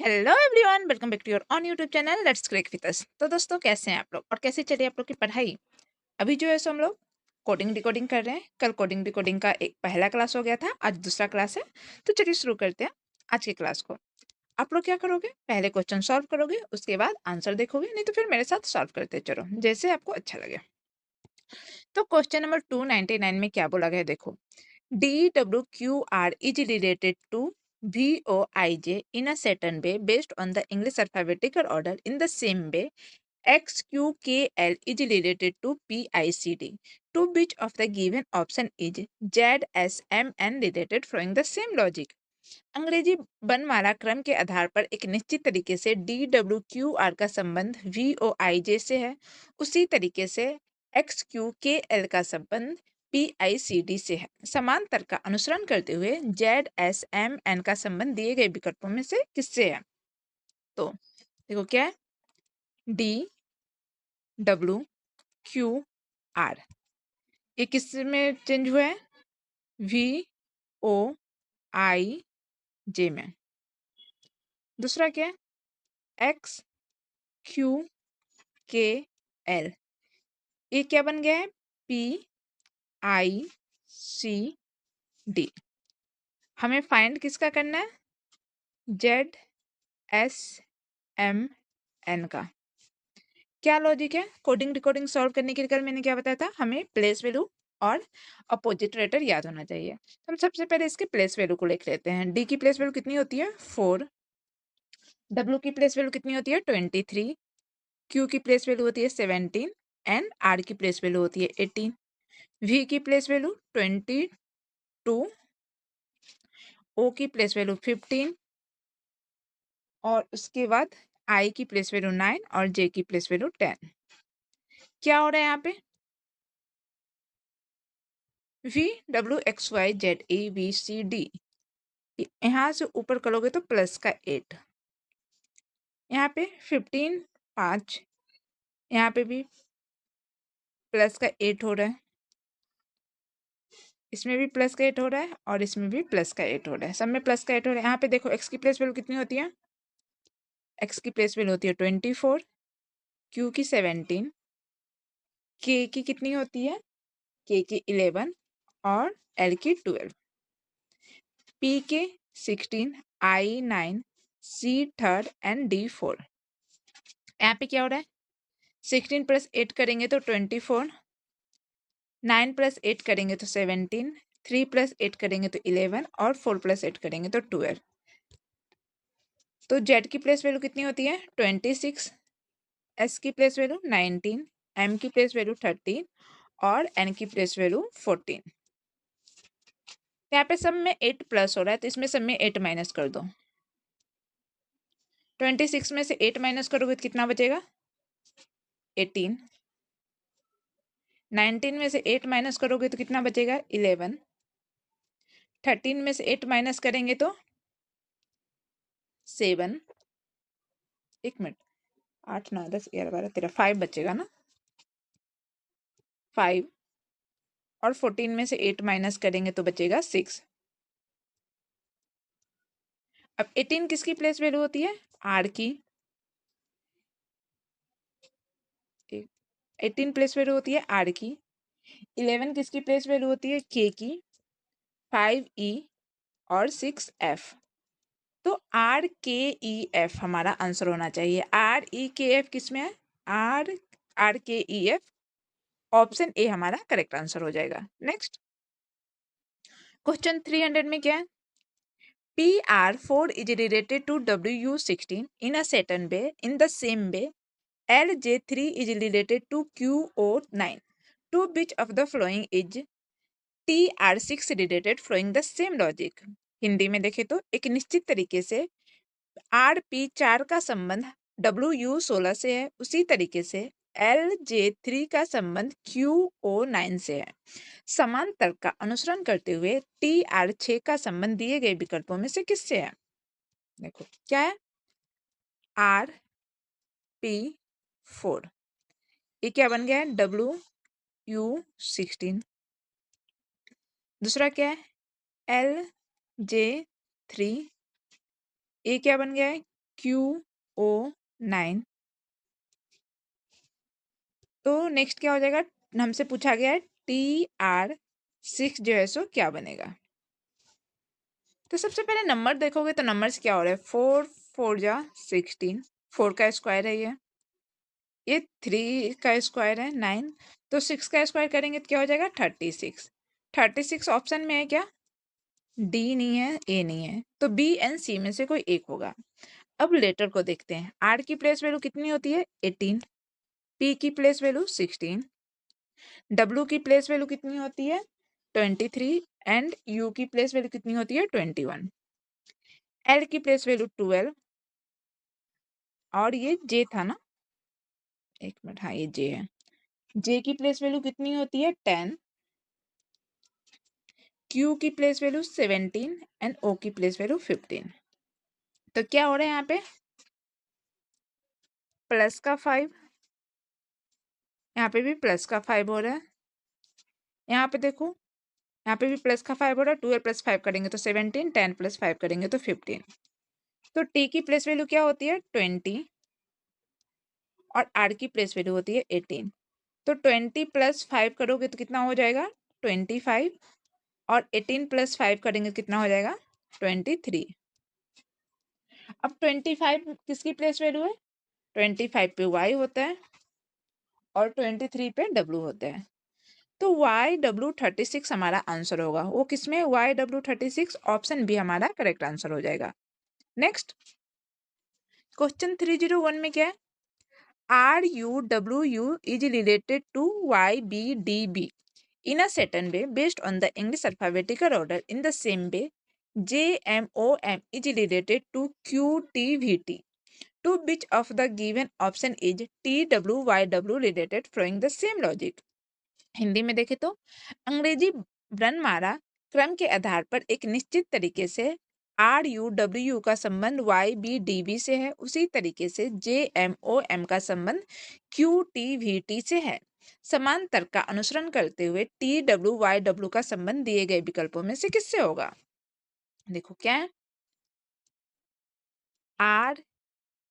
Hello everyone, welcome back to your on YouTube channel let's crick with us. तो दोस्तों, कैसे हैं आप लोग और कैसे चली आप लोग की पढ़ाई? अभी जो है सो हम लोग कोडिंग डिकोडिंग कर रहे हैं। कल कोडिंग डिकोडिंग का एक पहला क्लास हो गया था, आज दूसरा क्लास है। तो चलिए शुरू करते हैं आज की क्लास को। आप लोग क्या करोगे? पहले क्वेश्चन सॉल्व करोगे, उसके बाद आंसर देखोगे, नहीं तो फिर मेरे साथ सॉल्व करते चलो, जैसे आपको अच्छा लगे। तो क्वेश्चन नंबर 299 में क्या बोला गया देखो। DWQR is related to VOIJ in a certain way based on the English alphabetical order. In the same way, XQKL is related to PICD. To which of the given option is ZSMN related following the same logic? अंग्रेजी वर्णमाला क्रम के आधार पर एक निश्चित तरीके से DWQR का संबंध VOIJ से है, उसी तरीके से XQKL का संबंध PICD से है। समांतर का अनुसरण करते हुए ZSMN का संबंध दिए गए विकल्पों में से किससे है? तो देखो क्या है, DWQR ये किस में चेंज हुआ है? VOIJ में। दूसरा क्या है? XQKL ये क्या बन गया है? PICD। हमें फाइंड किसका करना है? ZSMN का। क्या लॉजिक है? कोडिंग डिकोडिंग सॉल्व करने के लिए कल मैंने क्या बताया था? हमें प्लेस वैल्यू और अपोजिट रेटर याद होना चाहिए। हम सबसे पहले इसके प्लेस वैल्यू को लिख लेते हैं। डी की प्लेस वैल्यू कितनी होती है? 4। डब्ल्यू की प्लेस वैल्यू कितनी होती है? 23। क्यू की प्लेस वैल्यू होती है 17 एंड आर की प्लेस वैल्यू होती है 18। वी की प्लेस वैल्यू 22, ओ की प्लेस वैल्यू 15 और उसके बाद आई की प्लेस वैल्यू 9 और जे की प्लेस वैल्यू 10। क्या हो रहा है यहाँ पे? V W X Y Z A B C D. यहाँ से ऊपर करोगे तो प्लस का 8, यहाँ पे 15 5, यहाँ पे भी प्लस का 8 हो रहा है, इसमें भी प्लस का 8 हो रहा है और इसमें भी प्लस का 8 हो रहा है। सब में प्लस का 8 हो रहा है। यहाँ पे देखो एक्स की प्लेस वैल्यू कितनी होती है? एक्स की प्लेस वैल्यू होती है 24, क्यू की 17, के की कितनी होती है? के की 11 और एल की 12, पी के 16, आई 9, सी 3 एंड डी 4। यहाँ पे क्या हो रहा है? 16 प्लस 8 करेंगे तो 24, 9 प्लस 8 करेंगे तो 17, 3 प्लस 8 करेंगे तो 11 और 4 प्लस 8 करेंगे तो 12। तो जेड की प्लेस वैल्यू कितनी होती है? 26, एस की प्लेस वैल्यू 19, एम की प्लेस वैल्यू 13 और एन की प्लेस वैल्यू 14। यहाँ पे सब में 8 प्लस हो रहा है तो इसमें सब में 8 माइनस कर दो। 26 में से 8 माइनस करोगे तो कितना बचेगा? 18। 19 में से 8 माइनस करोगे तो कितना बचेगा? 11। 13 में से 8 माइनस करेंगे तो 7। एक मिनट, 8 9 10 11 12 13, 5 बचेगा ना? 5 और 14 में से 8 माइनस करेंगे तो बचेगा 6। अब 18 किसकी प्लेस वैल्यू होती है? आर की। 18 प्लेस वैल्यू होती है आर की। 11 किसकी प्लेस वैल्यू होती है? के की। 5 ई और 6 एफ। तो आर के ई एफ हमारा आंसर होना चाहिए। आर ई के एफ किस में है? आर आर के ई एफ, ऑप्शन ए हमारा करेक्ट आंसर हो जाएगा। नेक्स्ट क्वेश्चन 300 में क्या है? PR4 is related to WU16 in a certain way. In the same way, LJ3 is related to QO9. To which of the following is TR6 related following the same logic? Hindi में देखें तो एक निश्चित तरीके से RP4 का संबंध WU16 से है, उसी तरीके से LJ3 का संबंध QO9 से है। समांतर का अनुसरण करते हुए TR6 का संबंध दिए गए विकल्पों में से किससे है? देखो क्या है? RP4 ये क्या बन गया है? WU16। दूसरा क्या है? LJ3 ये क्या बन गया है? QO9। तो नेक्स्ट क्या हो जाएगा, हमसे पूछा गया है TR6 जो है सो क्या बनेगा। तो सबसे पहले नंबर देखोगे तो नंबर्स क्या हो रहे हैं, 4 4 जा 16, 4 का स्क्वायर है ये 3 का स्क्वायर है 9, तो 6 का स्क्वायर करेंगे तो क्या हो जाएगा 36। 36 ऑप्शन में है क्या, डी नहीं है, ए नहीं है, तो बी एंड सी में से कोई एक होगा। अब लेटर को देखते हैं, आर की प्लेस वैल्यू कितनी होती है 18, पी की प्लेस वैल्यू 16, डब्ल्यू की प्लेस वैल्यू कितनी होती है 23 एंड यू की प्लेस वैल्यू कितनी होती है 21, एल की प्लेस वैल्यू 12 और ये जे था ना, एक मिनट, हाँ ये जे है, जे की प्लेस वैल्यू कितनी होती है 10, क्यू की प्लेस वैल्यू 17 एंड ओ की प्लेस वैल्यू 15। तो क्या हो रहा है यहाँ पे, प्लस का 5, यहाँ पे भी प्लस का 5 हो रहा है, यहाँ पे देखो यहाँ पे भी प्लस का 5 हो रहा है, 12 प्लस 5 करेंगे तो 17, 10 प्लस 5 करेंगे तो 15। तो टी की प्लेस वैल्यू क्या होती है 20 और आर की प्लेस वैल्यू होती है 18। तो 20 प्लस 5 करोगे तो कितना हो जाएगा 25 और 18 प्लस 5 करेंगे तो कितना हो जाएगा 23। अब 25 किसकी प्लेस वैल्यू है, 25 पे y होता है और 23 पे w होता है, तो YW36 हमारा आंसर होगा। वो किसमें, YW36 ऑप्शन बी हमारा करेक्ट आंसर हो जाएगा। नेक्स्ट क्वेश्चन 301 में क्या है, RUWU is related to YBDB in a certain way based on the English alphabetical order. In the same way, JMOM is related to QTVT. To which of the given option is TWYW related following the same logic? Hindi में देखें तो अंग्रेजी वर्णमाला क्रम के आधार पर एक निश्चित तरीके से RUWU का संबंध YBDB से है, उसी तरीके से JMOM का संबंध QTVT से है। समान तर्क का अनुसरण करते हुए TWYW का संबंध दिए गए विकल्पों में से किससे होगा। देखो क्या है,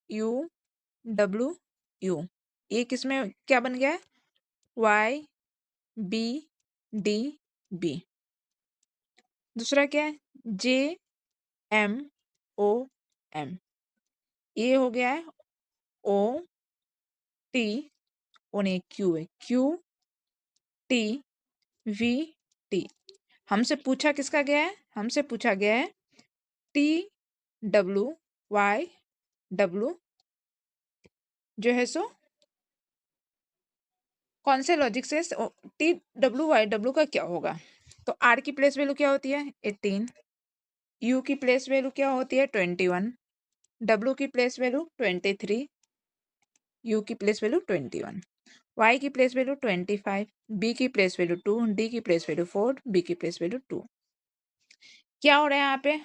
RUWU ये किसमें क्या बन गया है, YBDB। दूसरा क्या है, JMOM ये हो गया है OT, और ये Q है QTVT। हमसे पूछा किसका गया है, हमसे पूछा गया है TWYW जो है सो कौन से लॉजिक से TWYW का क्या होगा। तो R की प्लेस वैल्यू क्या होती है 18, U की प्लेस वैल्यू क्या होती है 21, W की प्लेस वैल्यू 23, U की प्लेस वैल्यू 21, Y की प्लेस वैल्यू 25, B की प्लेस वैल्यू 2, D की प्लेस वैल्यू 4, B की प्लेस वैल्यू 2। क्या हो रहा है यहाँ पे,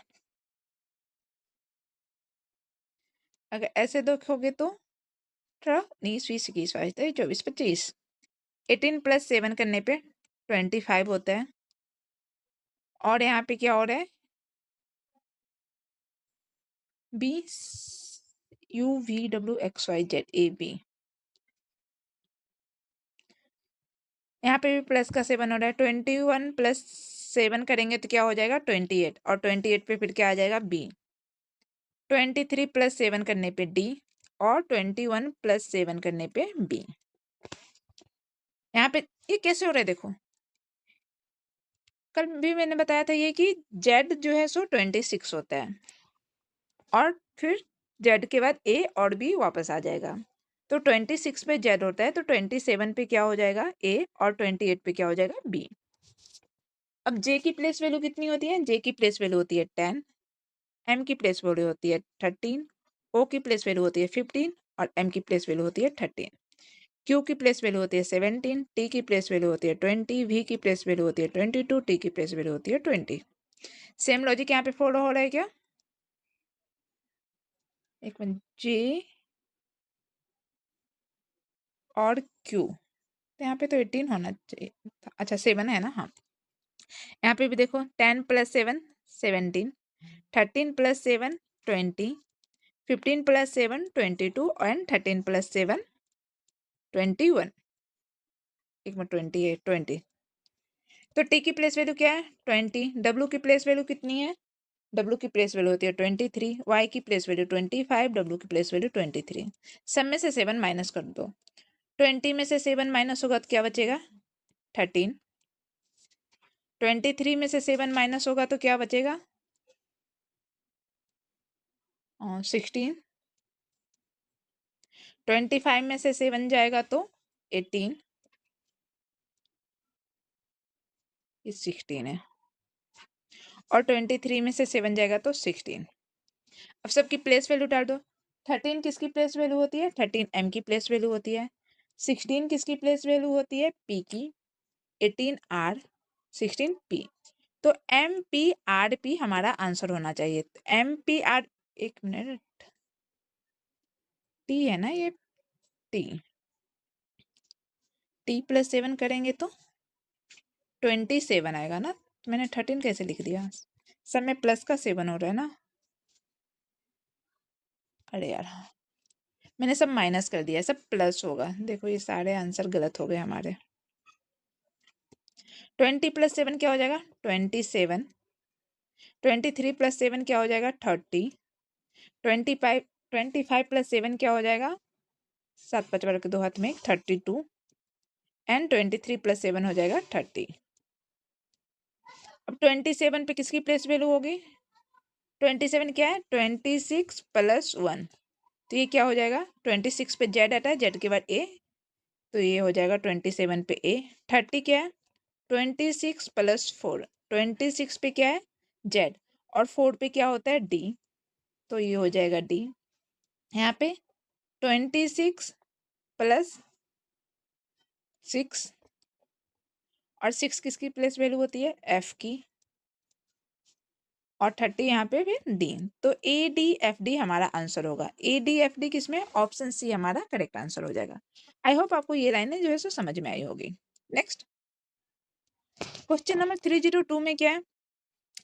अगर ऐसे देखोगे तो 19 20 21 22 23 24 25, 18 प्लस 7 करने पे 25 होता है, और यहाँ पे क्या हो रहा है BUVWXYZAB, यहाँ पे भी प्लस का 7 हो रहा है, 21 प्लस 7 करेंगे तो क्या हो जाएगा 28, और 28 पे फिर क्या आ जाएगा B, 23 प्लस 7 करने पे D, और 21 प्लस 7 करने पे B। यहाँ पे ये कैसे हो रहा है देखो, कल भी मैंने बताया था ये कि Z जो है सो 26 होता है और फिर Z के बाद A और B वापस आ जाएगा, तो 26 पे Z होता है तो 27 पे क्या हो जाएगा A और 28 पे क्या हो जाएगा B। अब J की प्लेस वैल्यू कितनी होती है, J की प्लेस वैल्यू होती है 10, M की प्लेस वैल्यू होती है 13, O की प्लेस वैल्यू होती है 15 और M की प्लेस वैल्यू होती है 13, Q की प्लेस वैल्यू होती है 17, T की प्लेस वैल्यू होती है 20, V की प्लेस वैल्यू होती है 22, T की प्लेस वैल्यू होती है 20। सेम लॉजिक यहाँ पे फॉलो हो रहा है क्या, एक मिनट, J और Q, तो यहाँ पे तो 18 होना चाहिए, अच्छा 7 है ना, हाँ यहाँ पे भी देखो 10 प्लस 7 17, 13 प्लस 7 20, 15 + 7 22 एंड 13 + 7 21। एक मिनट, 28 20। तो टी की प्लेस वैल्यू क्या है 20, डब्ल्यू की प्लेस वैल्यू कितनी है, डब्ल्यू की प्लेस वैल्यू होती है 23, वाई की प्लेस वैल्यू 25, डब्ल्यू की प्लेस वैल्यू 23। सब में से 7 माइनस कर दो, 20 में से 7 माइनस होगा तो क्या बचेगा 13, 23 में से 7 माइनस होगा तो क्या बचेगा 16, 25 में से 7 जाएगा तो 18, ये 16 है, और 23 में से 7 जाएगा तो 16। अब सबकी प्लेस वैल्यू डाल दो। 13 किसकी प्लेस वैल्यू होती है, 13 एम की प्लेस वैल्यू होती है। 16 किसकी प्लेस वैल्यू होती है, पी की। 18 आर, 16 पी। तो एम पी आर पी हमारा आंसर होना चाहिए। एम पी आर, एक मिनट, टी है ना ये, टी, टी प्लस 7 करेंगे तो 27 आएगा ना। तो मैंने 13 कैसे लिख दिया, सब में प्लस का 7 हो रहा है ना। अरे यार, मैंने सब माइनस कर दिया, सब प्लस होगा। देखो ये सारे आंसर गलत हो गए हमारे। 20 + 7 क्या हो जाएगा 27, 23 + 7 क्या हो जाएगा 30, 25, 25 + 7 क्या हो जाएगा, 7 5 के 2 हाथ में 32, एंड 23 + 7 हो जाएगा 30। अब 27 पे किसकी प्लेस वैल्यू होगी, 27 क्या है 26 + 1, तो ये क्या हो जाएगा 26 पे जेड आता है, जेड के बाद ए, तो ये हो जाएगा 27 पे ए। 30 क्या है 26 + 4, 26 पे क्या है जेड, और 4 पे क्या होता है डी, तो ये हो जाएगा डी। यहाँ पे 26 + 6, और 6 किसकी प्लेस वैल्यू होती है एफ की, और 30 यहाँ पे फिर डी। तो ए डी एफ डी हमारा आंसर होगा। ए डी एफ डी किसमें, ऑप्शन सी हमारा करेक्ट आंसर हो जाएगा। आई होप आपको ये लाइनें जो है सो समझ में आई होगी। नेक्स्ट क्वेश्चन नंबर 302 में क्या है,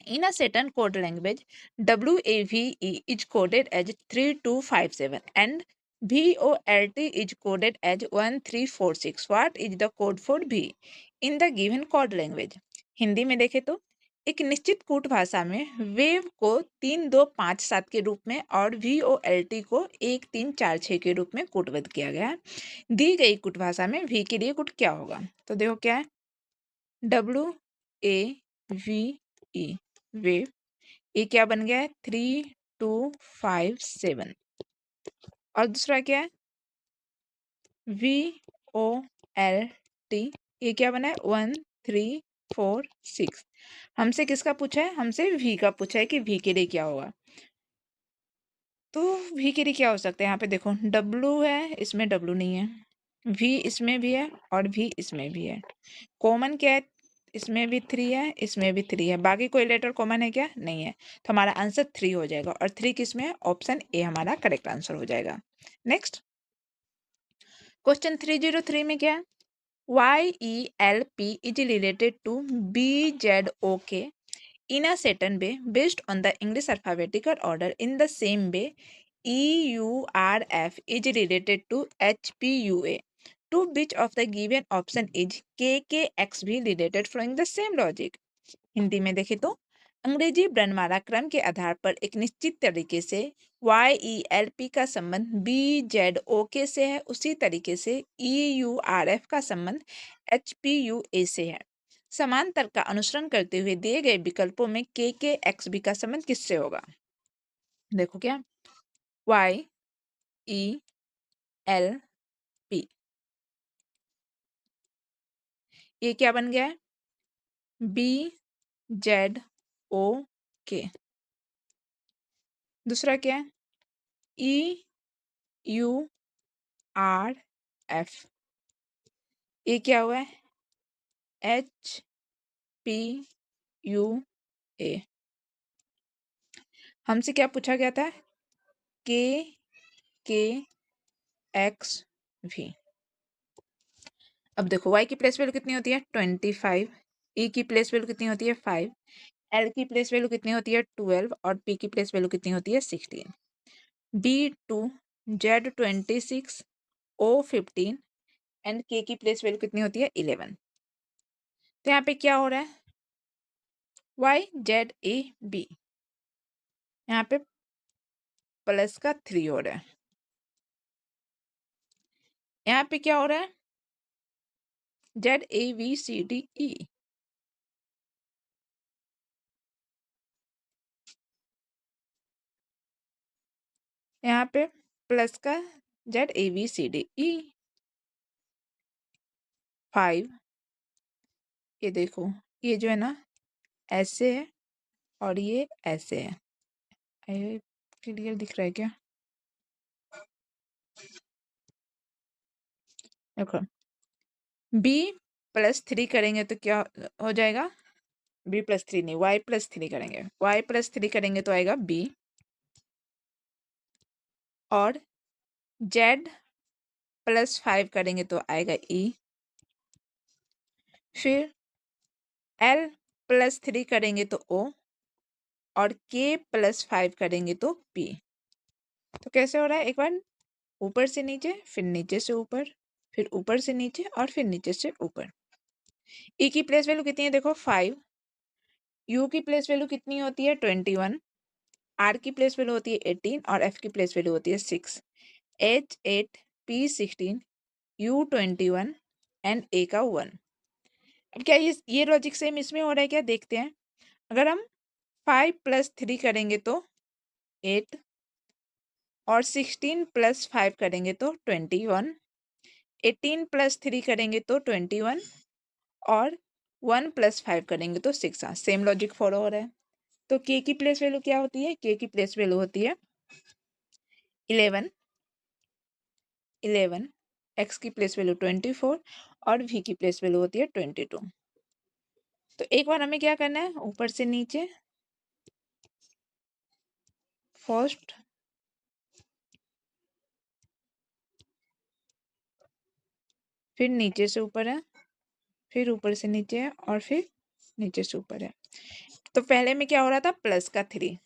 in a certain code language, WAVE is coded as 3257 and VOLT is coded as 1346. What is the code for V in the given code language? Hindi में देखें तो एक निश्चित कूट भाषा में वेव को 3257 के रूप में और VOLT को 1346 के रूप में कूटबद्ध किया गया है। दी गई कूट भाषा में V के लिए कूट क्या होगा, तो देखो क्या है WAVE, वेव, ये क्या बन गया है 3257, और दूसरा क्या है VOLT, ये क्या बना है 1346। हमसे किसका पूछा है, हमसे V का पूछा है कि V के लिए क्या होगा। तो V के लिए क्या हो सकता है, यहाँ पे देखो W है, इसमें W नहीं है, V इसमें भी है और V इसमें भी है। कॉमन क्या है, इसमें भी 3 है, इसमें भी 3 है, बाकी कोई लेटर कॉमन है क्या, नहीं है। तो हमारा आंसर 3 हो जाएगा, और 3 किस में है, ऑप्शन ए हमारा करेक्ट आंसर हो जाएगा। नेक्स्ट क्वेश्चन 303 में क्या है, YELP is related to BZOK in a certain way based on the English alphabetical order. In the same way, EURF is related to HPUA. To which of the given option is KKXV related following the same logic? Hindi में देखें तो अंग्रेजी वर्णमाला क्रम के आधार पर एक निश्चित तरीके से YELP का संबंध BZOK से है, उसी तरीके से EURF का संबंध HPUA से है। समान तर्क का अनुसरण करते हुए दिए गए विकल्पों में KKXB का संबंध किससे होगा, देखो क्या YELP, ये क्या बन गया है BZOK। दूसरा क्या है EURF, ये क्या हुआ है HPUA। हमसे क्या पूछा गया था KKXV। अब देखो y की प्लेस वैल्यू कितनी होती है 25, e की प्लेस वैल्यू कितनी होती है 5, l की प्लेस वैल्यू कितनी होती है 12, और p की प्लेस वैल्यू कितनी होती है 16। B2, Z26, O15 and K की प्लेस वैल्यू कितनी होती है 11। तो यहाँ पे क्या हो रहा है YZAB, यहाँ पे प्लस का 3 हो रहा है। यहाँ पे क्या हो रहा है ZABCDE, यहाँ पे प्लस का ZABCDE 5। ये देखो ये जो है ना ऐसे है और ये ऐसे है। ये क्लियर दिख रहा है क्या? देखो B प्लस 3 करेंगे तो क्या हो जाएगा, B प्लस 3 नहीं Y प्लस 3 करेंगे, Y प्लस 3 करेंगे तो आएगा B, और Z प्लस 5 करेंगे तो आएगा E, फिर L प्लस 3 करेंगे तो O, और K प्लस 5 करेंगे तो P। तो कैसे हो रहा है, एक बार ऊपर से नीचे, फिर नीचे से ऊपर, फिर ऊपर से नीचे और फिर नीचे से ऊपर। E की प्लेस वैल्यू कितनी है देखो 5, U की प्लेस वैल्यू कितनी होती है 21, R की प्लेस वैल्यू होती है 18 और F की प्लेस वैल्यू होती है 6। H8, P16, U21 and A का 1। अब क्या ये लॉजिक सेम इसमें हो रहा है क्या, देखते हैं। अगर हम 5 प्लस 3 करेंगे तो 8, और 16 प्लस 5 करेंगे तो 21, 18 प्लस 3 करेंगे तो 21, और 1 प्लस 5 करेंगे तो 6। हाँ सेम लॉजिक फॉलो हो रहा है। तो K की प्लेस वैल्यू क्या होती है, K की प्लेस वैल्यू होती है 11, 11, X की प्लेस वैल्यू 24 और V की प्लेस वैल्यू होती है 22। तो एक बार हमें क्या करना है, ऊपर से नीचे फर्स्ट, फिर नीचे से ऊपर है, फिर ऊपर से नीचे है और फिर नीचे से ऊपर है। तो पहले में क्या हो रहा था प्लस का 3,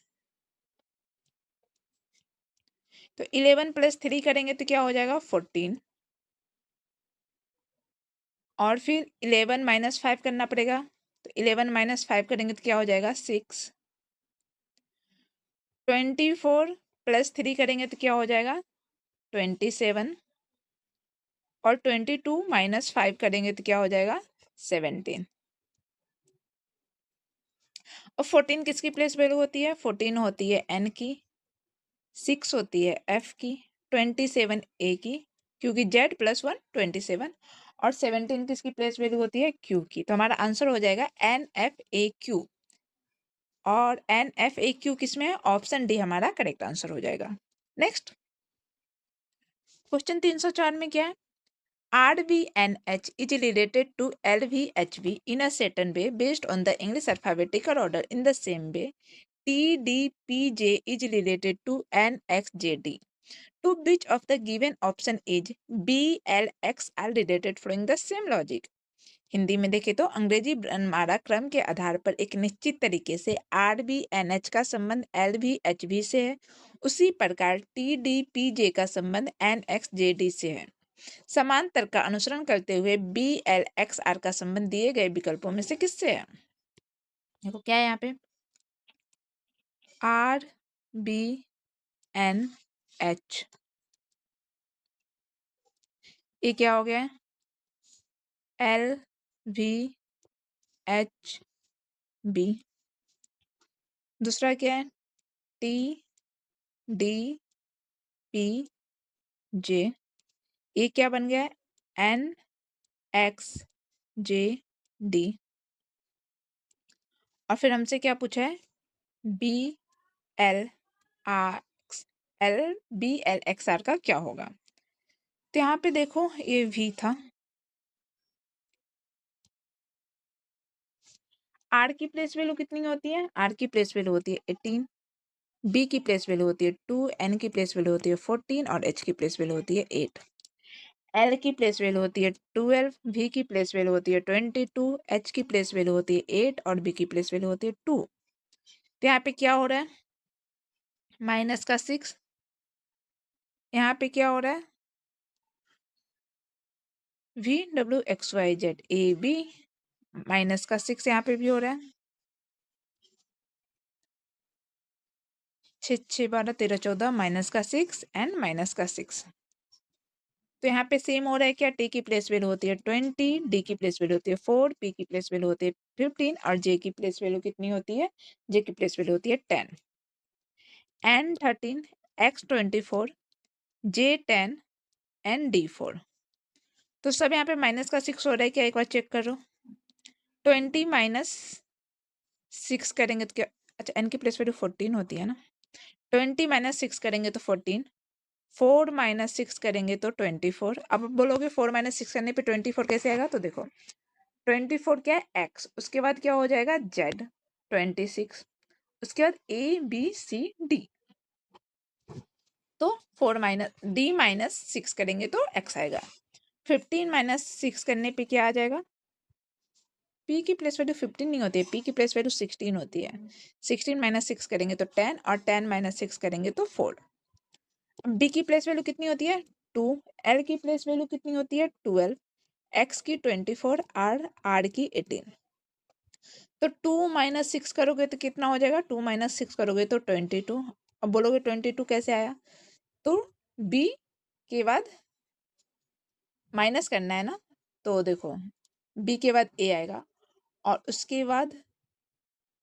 तो 11 प्लस 3 करेंगे तो क्या हो जाएगा 14, और फिर 11 माइनस 5 करना पड़ेगा, तो 11 माइनस 5 करेंगे तो क्या हो जाएगा 6, 24 प्लस 3 करेंगे तो क्या हो जाएगा 27, और 22 माइनस 5 करेंगे तो क्या हो जाएगा 17। और 14 किसकी प्लेस वैल्यू होती है, 14 होती है N की, 6 होती है F की, 27 A की, क्योंकि Z प्लस 1 27, और 17 किसकी प्लेस वैल्यू होती है Q की। तो हमारा आंसर हो जाएगा NFAQ, और NFAQ किस में है, ऑप्शन डी हमारा करेक्ट आंसर हो जाएगा। नेक्स्ट क्वेश्चन 304 में क्या है, RVNH is related to LVHV in a certain way based on the English alphabetical order. In the same way, TDPJ is related to NXJD. To which of the given option is BLX are related following the same logic? Hindi में देखें तो अंग्रेजी वर्णमाला क्रम के आधार पर एक निश्चित तरीके से RVNH का संबंध LVHV से है, उसी प्रकार TDPJ का संबंध NXJD से है। समान तर्क का अनुसरण करते हुए BLXR का संबंध दिए गए विकल्पों में से किससे है। देखो क्या है यहाँ पे RBNH, ये क्या हो गया LVHB, दूसरा क्या है TDPJ, ये क्या बन गया NXJD, और फिर हमसे क्या पूछा है BLXR का क्या होगा। तो यहाँ पे देखो ये V था, R की प्लेस वैल्यू कितनी होती है, R की प्लेस वैल्यू होती है 18, B की प्लेस वैल्यू होती है 2, N की प्लेस वैल्यू होती है 14 और H की प्लेस वैल्यू होती है 8। L की प्लेस वैल्यू होती है 12, V की प्लेस वैल्यू होती है 22, H की प्लेस वैल्यू होती है 8 और B की प्लेस वैल्यू होती है 2। तो यहाँ पे क्या हो रहा है माइनस का 6, यहाँ पे क्या हो रहा है, V W X Y Z A B, minus का 6 यहाँ पे भी हो रहा है, 6 6 12 13 14, माइनस का 6 एंड माइनस का 6। तो यहाँ पे सेम हो रहा है क्या, टी की प्लेस वैल्यू होती है 20, डी की प्लेस वैल्यू होती है 4, पी की प्लेस वैल्यू होती है 15 और जे की प्लेस वैल्यू कितनी होती है, जे की प्लेस वैल्यू होती है 10, N 13, X 24, J 10 and D 4। तो सब यहाँ पे माइनस का 6 हो रहा है क्या, एक बार चेक करो। 20 माइनस 6 करेंगे तो क्या, अच्छा एन की प्लेस वैल्यू 14 होती है ना, 20 माइनस 6 करेंगे तो 14, 4 माइनस 6 करेंगे तो 24। अब बोलोगे 4 माइनस 6 करने पे 24 कैसे आएगा, तो देखो 24 क्या है एक्स, उसके बाद क्या हो जाएगा जेड 26, उसके बाद ए बी सी डी। तो 4 माइनस डी माइनस 6 करेंगे तो एक्स आएगा। 15 माइनस 6 करने पे क्या आ जाएगा, पी की प्लेस वैल्यू 15 नहीं होती है, पी की प्लेस वैल्यू 16 होती है। 16 माइनस 6 करेंगे तो 10 और 10 माइनस 6 करेंगे तो 4। बी की प्लेस वैल्यू कितनी होती है 2, एल की प्लेस वैल्यू कितनी होती है 12, एक्स की 24 और आर की 18। तो 2 माइनस 6 करोगे तो कितना हो जाएगा, 2 माइनस 6 करोगे तो 22। अब बोलोगे 22 कैसे आया, तो बी के बाद माइनस करना है ना, तो देखो बी के बाद ए आएगा और उसके बाद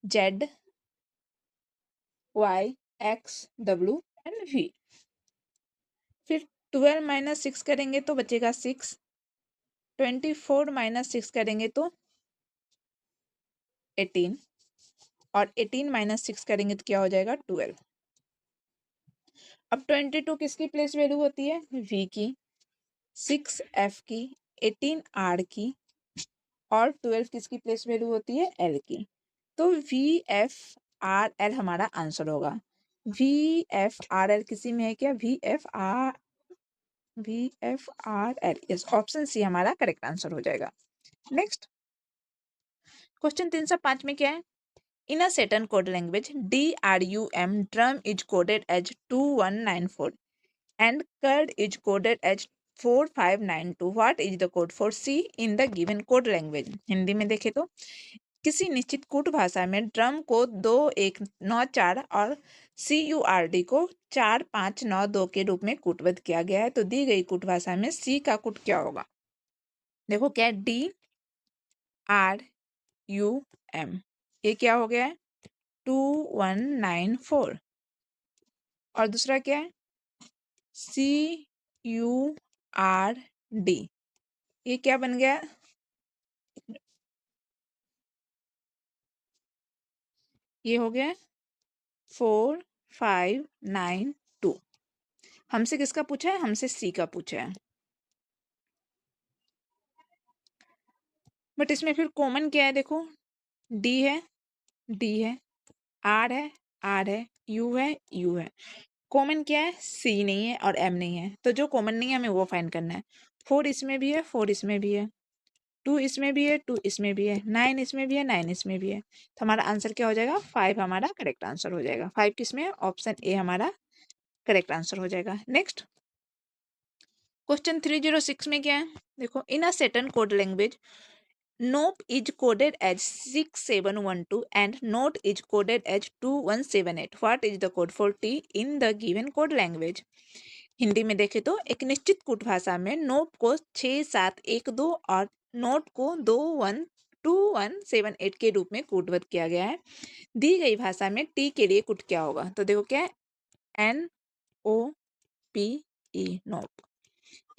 Z Y X W and V. फिर 12 माइनस 6 करेंगे तो बचेगा 6, 24 माइनस 6 करेंगे तो 18 और 18 माइनस 6 करेंगे तो क्या हो जाएगा 12। अब 22 किसकी प्लेस वैल्यू होती है, वी की, 6 एफ की, 18 आर की और 12 किसकी प्लेस वैल्यू होती है, एल की। तो वी एफ आर एल हमारा आंसर होगा। वी एफ आर एल किसी में है क्या, V F R L, yes, option C हमारा करेक्ट आंसर हो जाएगा। नेक्स्ट क्वेश्चन 305 में क्या है, in a certain code language DRUM drum is coded as 2194 and curd is coded as 4592. What is the code for C in the given code language? Hindi में देखे तो किसी निश्चित कूट भाषा में ड्रम को 2194 और CURD को 4592 के रूप में कूटबद्ध किया गया है। तो दी गई कूट भाषा में C का कूट क्या होगा, देखो क्या है DRUM, ये क्या हो गया है 2194 और दूसरा क्या है CURD, ये क्या बन गया, ये हो गया 4592। हमसे किसका पूछा है, हमसे सी का पूछा है। बट इसमें फिर कॉमन क्या है, देखो डी है, डी है, आर है, आर है, यू है, यू है। कॉमन क्या है, सी नहीं है और एम नहीं है, तो जो कॉमन नहीं है हमें वो फाइंड करना है। 4 इसमें भी है, 4 इसमें भी है, 2 इसमें भी है, 2 इसमें भी है, 9 इसमें भी है, 9 इसमें भी है। तो हमारा आंसर क्या हो जाएगा, 5 हमारा करेक्ट आंसर हो जाएगा। 5 किसमें है, ऑप्शन ए हमारा करेक्ट आंसर हो जाएगा। नेक्स्ट क्वेश्चन 306 में क्या है, देखो in a certain code language NOP is coded as 6712 and NOT is coded as 2178. What is the code for T in the given code language? Hindi में देखें तो एक निश्चित कूट भाषा में नोप को 6712 और नोट को 2178 के रूप में कूटबद्ध किया गया है। दी गई भाषा में टी के लिए कूट क्या होगा, तो देखो क्या है NOPE, नोप,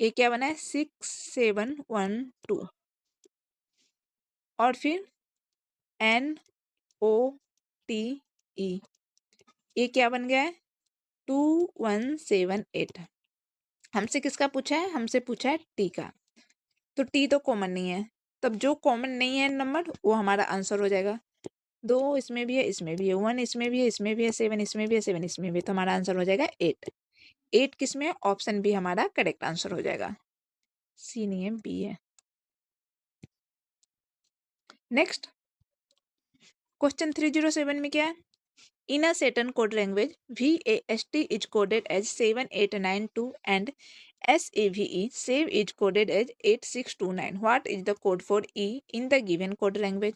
ये क्या बना है 6712 और फिर NOTE, ये क्या बन गया है 2178। हमसे किसका पूछा है, हमसे पूछा है टी का, तो टी तो कॉमन नहीं है, तब जो कॉमन नहीं है नंबर वो हमारा आंसर हो जाएगा। 2 इसमें भी है, इसमें भी है, 1 इसमें भी है, इसमें भी है, 7 इसमें भी है, 7 इसमें भी है, तो हमारा आंसर हो जाएगा 8। 8 किसमें है, ऑप्शन बी हमारा करेक्ट आंसर हो जाएगा। सी नहीं है, बी है। नेक्स्ट क्वेश्चन 307 में क्या है, In a certain code language, VAST is coded as 7892 and SAVE save is coded as 8629. What is the code for E in the given code language?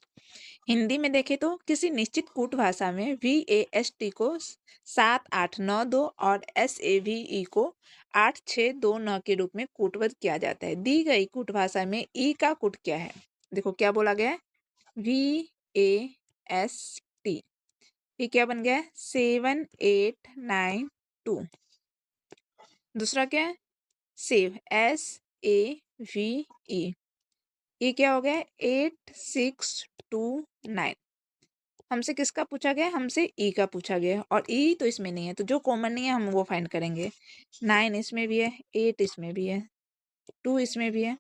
Hindi में देखें तो किसी निश्चित कूट भाषा में VAST को 7892 और SAVE को 8629 के रूप में कूटबद्ध किया जाता है। दी गई कूट भाषा में ई का कूट क्या है? देखो क्या बोला गया है, VAST, ये क्या बन गया है 7892। दूसरा क्या है सेव, SAVE, ये क्या हो गया 8629। हमसे किसका पूछा गया, हमसे ई का पूछा गया और ई तो इसमें नहीं है, तो जो कॉमन नहीं है हम वो फाइंड करेंगे। 9 इसमें भी है, 8 इसमें भी है, 2 इसमें भी है,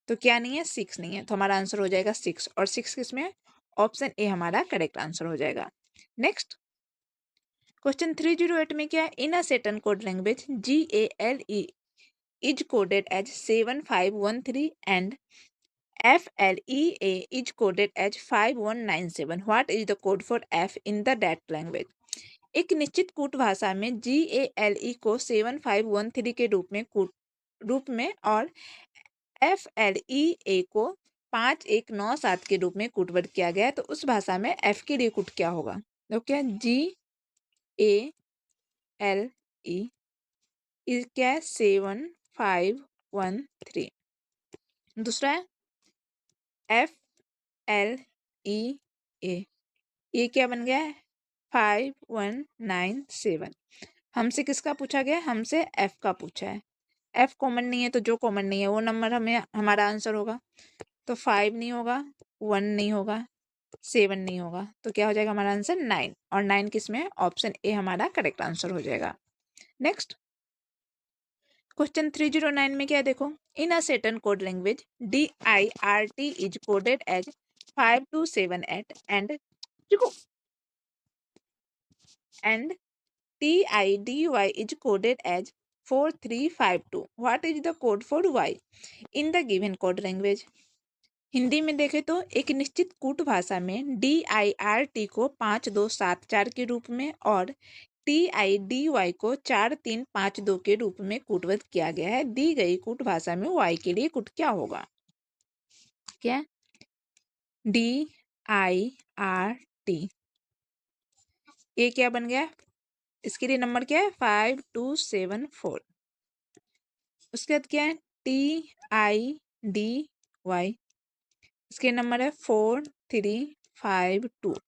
तो क्या नहीं है 6 नहीं है, तो हमारा आंसर हो जाएगा 6। और 6 किसमें है, ऑप्शन ए हमारा करेक्ट आंसर हो जाएगा। नेक्स्ट क्वेश्चन 308 में क्या है, in a certain code language GALE is coded as 7513 and FLEA is coded as 5197. What is the code for F in the that language? एक निश्चित कूट भाषा में GALE को 7513 के रूप में और FLEA को 5197 के रूप में कूटबद्ध किया गया है, तो उस भाषा में F के लिए कूट क्या होगा? तो क्या GALE इस क्या है 7513। दूसरा है FLEA, ये क्या बन गया है 5197। हमसे किसका पूछा गया, हमसे F का पूछा है। F कॉमन नहीं है, तो जो कॉमन नहीं है वो नंबर हमें हमारा आंसर होगा। तो 5 नहीं होगा, 1 नहीं होगा, 7 नहीं होगा, तो क्या हो जाएगा हमारा आंसर 9। और 9 किस में है, ऑप्शन ए हमारा करेक्ट आंसर हो जाएगा। नेक्स्ट क्वेश्चन 309 में क्या है देखो, in a certain code language DIRT is coded as 5278 and TIDY is coded as 4352. What is the code for Y in the given code language? Hindi में देखें तो एक निश्चित कूट भाषा में DIRT को 5274 के रूप में और TIDY को 4352 के रूप में कूटबद्ध किया गया है। दी गई कूट भाषा में Y के लिए कूट क्या होगा? क्या DIRT, ये क्या बन गया, इसके लिए नंबर क्या है 5274। उसके बाद क्या है TIDY, इसके नंबर है 4352।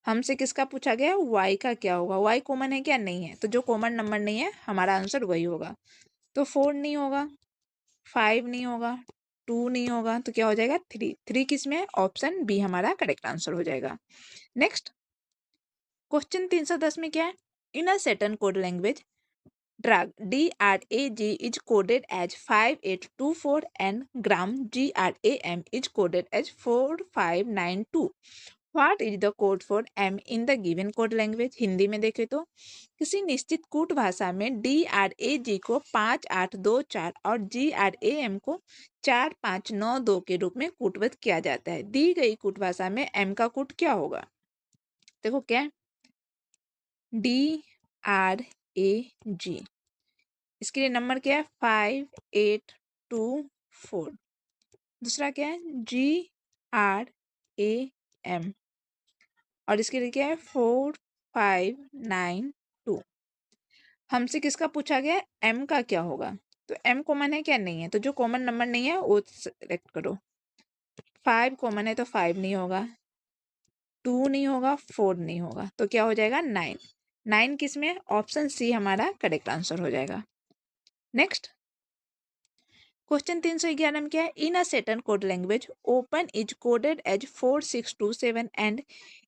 हमसे किसका पूछा गया, Y का क्या होगा, Y कॉमन है क्या, नहीं है, तो जो कॉमन नंबर नहीं है हमारा आंसर वही होगा। तो 4 नहीं होगा, 5 नहीं होगा, 2 नहीं होगा, तो क्या हो जाएगा 3। 3 किस में है, ऑप्शन बी हमारा करेक्ट आंसर हो जाएगा। नेक्स्ट क्वेश्चन 310 में क्या है, in a certain code language drug DRAG is coded as 5824 and gram GRAM is coded as 4592. What is the code for M in the given code language? Hindi में देखें तो किसी निश्चित कूट भाषा में DRAG को 5824 और GRAM को 4592 के रूप में कूटबद्ध किया जाता है। दी गई कूट भाषा में M का कूट क्या होगा? देखो क्या DRAG, इसके लिए नंबर क्या है 5824। दूसरा क्या है GRAM और इसके लिए क्या है 4592। हमसे किसका पूछा गया, M का क्या होगा, तो M कॉमन है क्या, नहीं है, तो जो कॉमन नंबर नहीं है वो सेलेक्ट करो। 5 कॉमन है तो 5 नहीं होगा, 2 नहीं होगा, 4 नहीं होगा, तो क्या हो जाएगा 9। 9 किस में, ऑप्शन सी हमारा करेक्ट आंसर हो जाएगा। नेक्स्ट क्वेश्चन 311 में क्या है, in a certain code language open is coded as 4627 and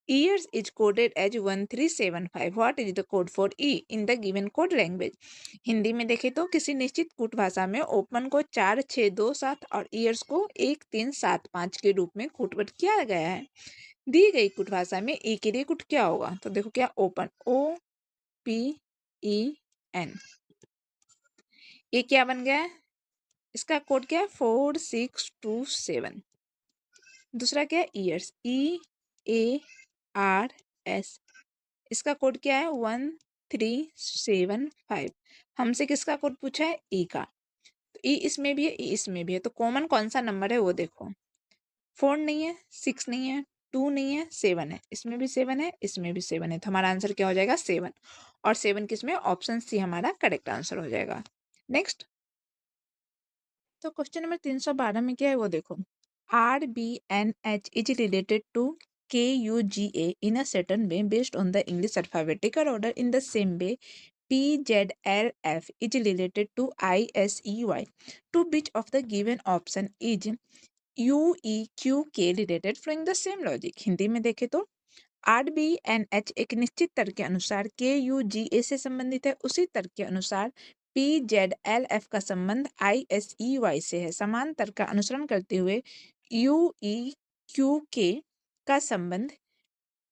ears is coded as 1375। What is the code for E in the given code language? Hindi में देखें तो किसी निश्चित कूट भाषा में ओपन को 4627 और ईयर्स को 1375 के रूप में कूटबद्ध किया गया है। दी गई कूट भाषा में ई के लिए कूट क्या होगा, तो देखो क्या ओपन OPEN, ये क्या बन गया है, इसका कोड क्या है 4627। दूसरा क्या है ईयर्स EARS, इसका कोड क्या है 1375। हमसे किसका कोड पूछा है ई का, तो ई इसमें भी है ई इसमें भी है, तो कॉमन कौन सा नंबर है वो देखो। 4 नहीं है, 6 नहीं है, 2 नहीं है, 7 है, इसमें भी 7 है, इसमें भी 7 है, तो हमारा आंसर क्या हो जाएगा 7। और 7 किसमें, ऑप्शन सी हमारा करेक्ट आंसर हो जाएगा। नेक्स्ट, तो क्वेश्चन नंबर 312 में क्या है वो देखो। RBNH is related to KUGA in a certain way based on the English alphabetical order. In the same way, PZLF is related to ISEY. To which of the given option is UEQK related following the same logic? Hindi में देखें तो RBNH एक निश्चित तर्क के अनुसार KUGA से संबंधित है, उसी तर्क के अनुसार PZLF का संबंध ISEY से है। समान तर्क का अनुसरण करते हुए UEQK का संबंध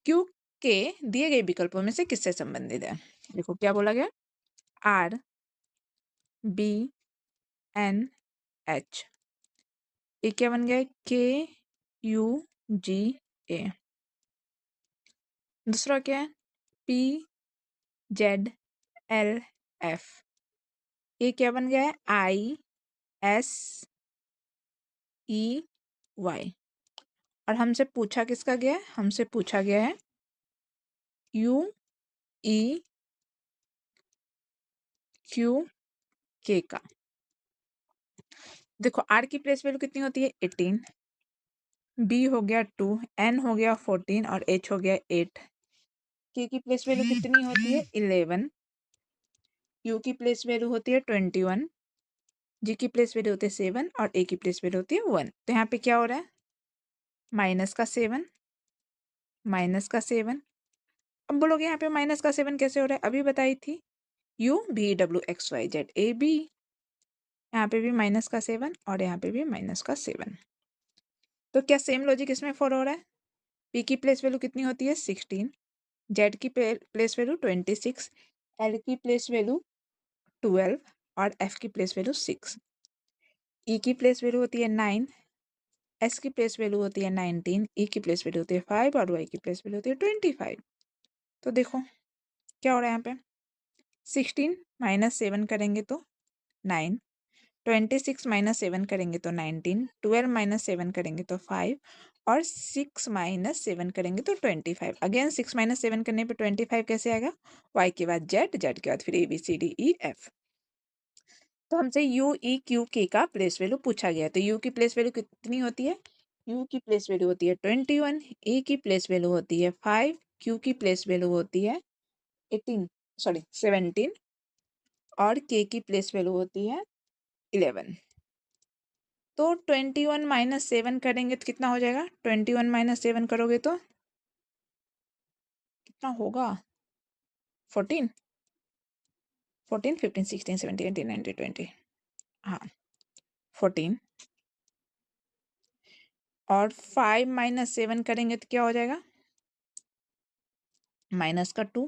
Q के दिए गए विकल्पों में से किससे संबंधित है? देखो क्या बोला गया, RBNH, ये क्या बन गया KUGA। दूसरा क्या है PZLF, ये क्या बन गया है ISEY। और हमसे पूछा किसका गया है, हमसे पूछा गया है UEQK का। देखो R की प्लेस वैल्यू कितनी होती है 18, B हो गया 2, N हो गया 14 और H हो गया 8। K की प्लेस वैल्यू कितनी होती है 11, U की प्लेस वैल्यू होती है 21, G की प्लेस वैल्यू होती है 7 और A की प्लेस वैल्यू होती है 1। तो यहाँ पे क्या हो रहा है, माइनस का 7, माइनस का 7। अब बोलोगे यहाँ पे माइनस का 7 कैसे हो रहा है, अभी बताई थी UVWXYZ AB, यहाँ पे भी माइनस का 7 और यहाँ पे भी माइनस का 7। तो क्या सेम लॉजिक इसमें फॉलो हो रहा है। P की प्लेस वैल्यू कितनी होती है 16, Z की प्लेस वैल्यू 26, L की प्लेस वैल्यू 12 और F की प्लेस वैल्यू 6। E की प्लेस वैल्यू होती है 9, S की प्लेस वैल्यू होती है 19, E की प्लेस वैल्यू होती है 5 और Y की प्लेस वैल्यू होती है 25। तो देखो क्या हो रहा है यहाँ पे, 16 माइनस 7 करेंगे तो 9, 26 माइनस 7 करेंगे तो 19, 12 माइनस 7 करेंगे तो 5 और 6 माइनस 7 करेंगे तो 25। अगेन 6 माइनस 7 करने पे 25 कैसे आएगा, Y के बाद Z, Z के बाद फिर ABCDEF। तो हमसे UEQK का प्लेस वैल्यू पूछा गया है, तो U की प्लेस वैल्यू कितनी होती है, U की प्लेस वैल्यू होती है 21, E की प्लेस वैल्यू होती है 5, Q की प्लेस वैल्यू होती है 17 और K की प्लेस वैल्यू होती है 11। तो 21 माइनस 7 करेंगे तो कितना हो जाएगा, 21 माइनस 7 करोगे तो कितना होगा 14, 14 15 16 17 18 19 20, हाँ 14। और 5 माइनस 7 करेंगे तो क्या हो जाएगा, माइनस का 2,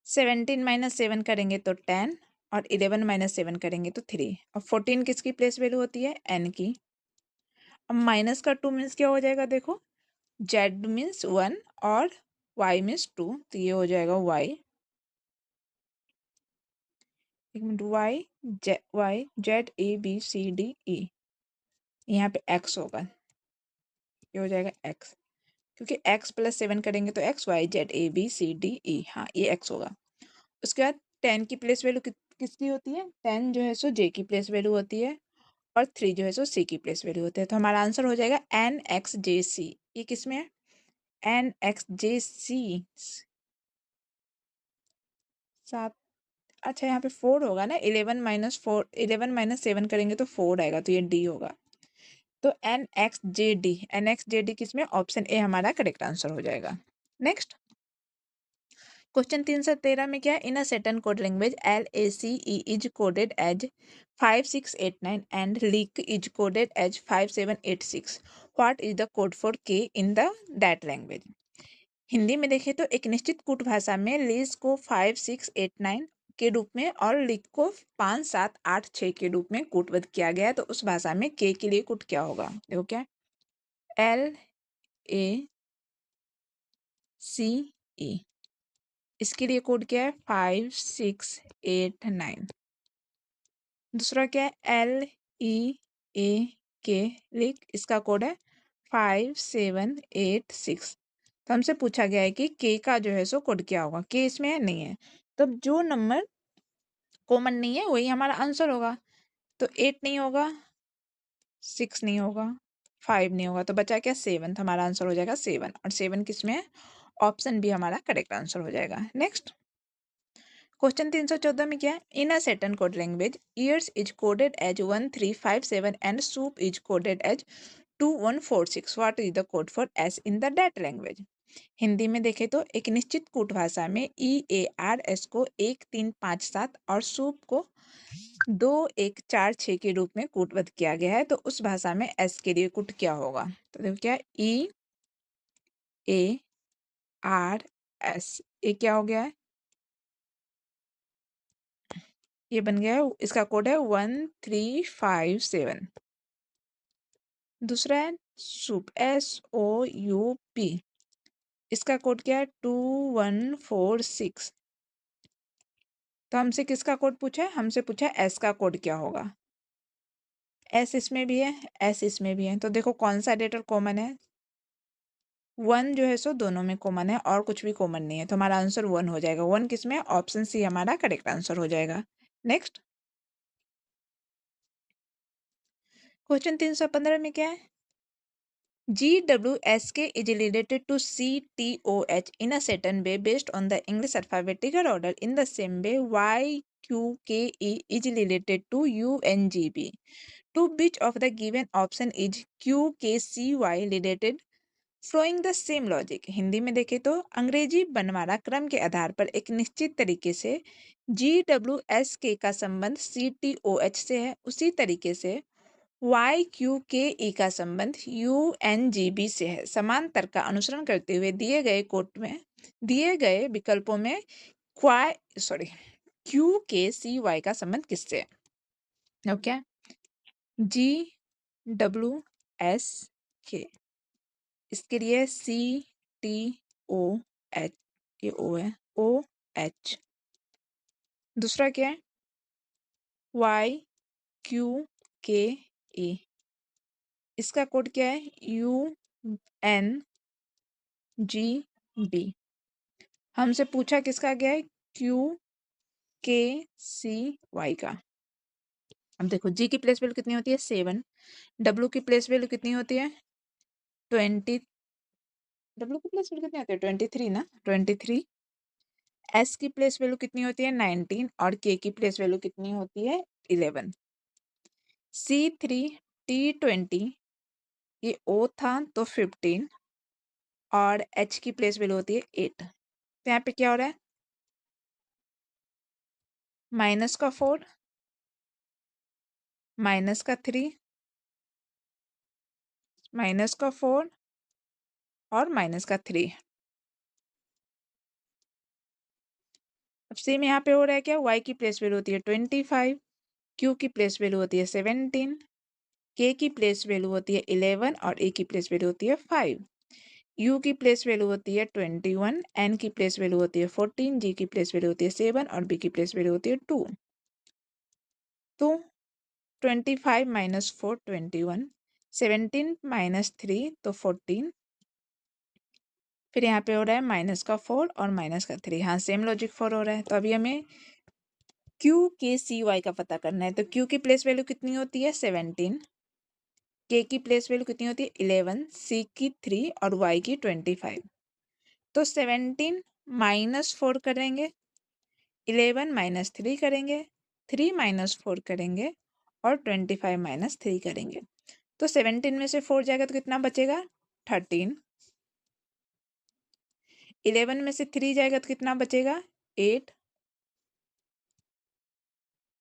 17 माइनस 7 करेंगे तो 10 और 11 माइनस 7 करेंगे तो 3। और 14 किसकी प्लेस वैल्यू होती है n की। अब माइनस का 2 मीन्स क्या हो जाएगा, देखो z मीन्स 1 और y मीन्स 2, तो ये हो जाएगा y, एक minute, y Z A B C D E, यहाँ पे x होगा, ये हो जाएगा x, क्योंकि x प्लस 7 करेंगे तो x, y Z A B C D E, हाँ ये x होगा। उसके बाद 10 की प्लेस वैल्यू किसकी होती है, 10 जो है सो j की प्लेस वैल्यू होती है और 3 जो है सो c की प्लेस वैल्यू होती है। तो हमारा आंसर हो जाएगा NXJC। ये किसमें है, NXJC 7। अच्छा यहाँ पे 4 होगा ना, 11 माइनस 7 करेंगे तो 4 आएगा, तो ये D होगा। तो NXJD किसमें, ऑप्शन ए हमारा करेक्ट आंसर हो जाएगा। नेक्स्ट, क्वेश्चन 313 में क्या है, in a certain code language LACE is coded as 5689 and LEAK is coded as 5786। What is the code for K in the that language. Hindi में देखें तो एक निश्चित कूट भाषा में लीज को 5689 के रूप में और लिक को 5786 के रूप में कूटबद्ध किया गया है, तो उस भाषा में के लिए कूट क्या होगा, देखो क्या LACE ई। इसके लिए कोड क्या है 5689। दूसरा क्या है LEAK लिख, इसका कोड है 5786। तो हमसे पूछा गया है कि के का जो है सो कोड क्या होगा। के इसमें है नहीं है, तो जो नंबर कॉमन नहीं है वही हमारा आंसर होगा। तो 8 नहीं होगा, 6 नहीं होगा, 5 नहीं होगा, तो बचा क्या 7। हमारा आंसर हो जाएगा 7, और 7 किस में है, ऑप्शन बी हमारा करेक्ट आंसर हो जाएगा। नेक्स्ट क्वेश्चन 314 में क्या है, in a certain code language ears is coded as 1357 and soup is coded as 2146। What is the code for S in the that language. Hindi में देखें तो एक निश्चित कूट भाषा में EARS को 1357 और सूप को 2146 के रूप में कूटबद्ध किया गया है, तो उस भाषा में एस के लिए कूट क्या होगा। तो देखो क्या EARS, ये क्या हो गया है, ये बन गया है, इसका कोड है 1357। दूसरा है सूप SOUP, इसका कोड क्या है 2146। तो हमसे किसका कोड पूछा है, हमसे पूछा है एस का कोड क्या होगा। एस इसमें भी है, एस इसमें भी है, तो देखो कौन सा लेटर कॉमन है। 1 जो है सो दोनों में कॉमन है और कुछ भी कॉमन नहीं है, तो हमारा आंसर 1 हो जाएगा। 1 किसमें, ऑप्शन सी हमारा करेक्ट आंसर हो जाएगा। नेक्स्ट क्वेश्चन 315 में क्या है, GWSK is related to CTOH in a certain way based on the English alphabetical order. In the same way, YQKE is related to UNGB. To which of the given option is QKCY related? Following the same logic. Hindi में देखें तो अंग्रेजी बनवारा क्रम के आधार पर एक निश्चित तरीके से GWSK का संबंध CTOH से है, उसी तरीके से YQKE का संबंध UNGB से है। समान तर्क का अनुसरण करते हुए दिए गए कोड में दिए गए विकल्पों में QKCY का संबंध किससे है। ओके, GWSK, इसके लिए CTOH, ये O है, OH। दूसरा क्या है YQKE, इसका कोड क्या है UNGB। हमसे पूछा किसका गया है QKCY का। अब देखो G की प्लेस वैल्यू कितनी होती है 7, W की प्लेस वैल्यू कितनी होती है 20, W की प्लेस वैल्यू कितनी होती है 23 ना, 23। S की प्लेस वैल्यू कितनी होती है 19, और K की प्लेस वैल्यू कितनी होती है 11। C3T20, ये O था तो 15, और H की प्लेस वैल्यू होती है 8। तो यहाँ पे क्या हो रहा है, माइनस का 4, माइनस का 3, माइनस का 4 और माइनस का 3। अब सेम यहाँ पे हो रहा है क्या, Y की प्लेस वैल्यू होती है 25, Q की प्लेस वैल्यू होती है 17, K की प्लेस वैल्यू होती है 11, और A की प्लेस वैल्यू होती है 5। U की प्लेस वैल्यू होती है 21, N की प्लेस वैल्यू होती है 14, G की प्लेस वैल्यू होती है 7, और B की प्लेस वैल्यू होती है 2। तो 25 माइनस 4 21, 17 माइनस 3 तो 14, फिर यहाँ पे हो रहा है माइनस का 4 और माइनस का 3। हाँ सेम लॉजिक फॉर हो रहा है। तो अभी हमें QKCY का पता करना है। तो Q की प्लेस वैल्यू कितनी होती है 17, K की प्लेस वैल्यू कितनी होती है 11, C की 3 और Y की 25। तो 17 माइनस 4 करेंगे, 11 माइनस 3 करेंगे, 3 माइनस 4 करेंगे, और 25 माइनस 3 करेंगे। तो 17 में से 4 जाएगा तो कितना बचेगा 13, 11 में से 3 जाएगा तो कितना बचेगा 8,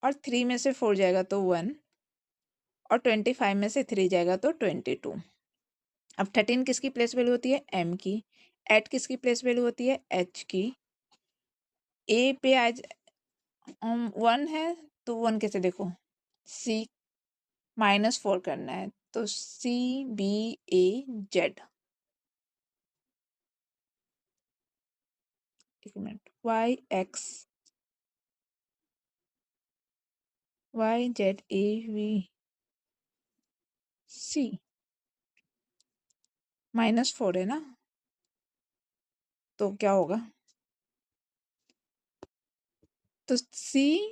और 3 में से 4 जाएगा तो 1, और 25 में से 3 जाएगा तो 22। अब 13 किसकी प्लेस वैल्यू होती है M की, 8 किसकी प्लेस वैल्यू होती है H की, A पे आज 1 है तो 1 कैसे देखो C, माइनस 4 करना है तो CBAZ, एक मिनट, YZAVC -4 है ना, तो क्या होगा? तो CBAZY,